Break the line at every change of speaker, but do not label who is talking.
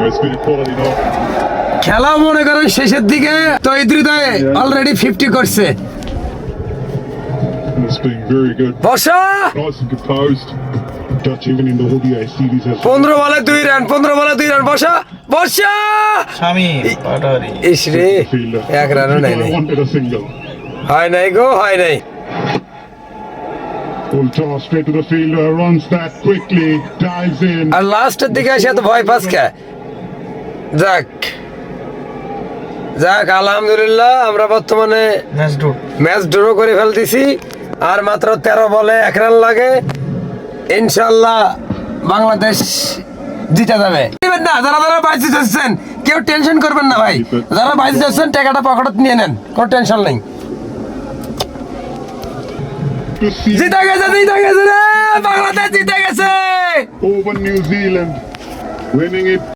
it's been a quality knock.
খেলা মনে করেন শেষের দিকে তো হৃদয় অলরেডি 50 করছে।
It's been very good.
Barsha
Nice and composed. Dutch even in the hoodie, I see these as
15 বলে 2 রান, 15 বলে 2 রান। বর্ষা বর্ষা
স্বামী পাটারি
ইস রে
fielder.
এক রানও নাই নাই,
Wanted a single.
হয় নাই গো, হয় নাই।
Full toss straight to the fielder, runs that quickly, dives in.
আর লাস্টের দিকে এসে তো ভয় পাস কে। যাক যাক আলহামদুলিল্লাহ আমরা বর্তমানে
ম্যাচ ড্র
ম্যাচ ড্র করে ফেলতেছি। আর মাত্র 13 বলে 1 রান লাগে, ইনশাল্লাহ বাংলাদেশ জিতে যাবে। না যারা যারা বাইসে যাচ্ছেন কেউ টেনশন করবেন না ভাই, যারা বাইসে যাচ্ছেন টাকাটা পকেটে নিয়ে নেন, কোনো টেনশন নেই।
To see
জিতে গেছে রে, বাংলাদেশ জিতে গেছে।
over New Zealand, winning it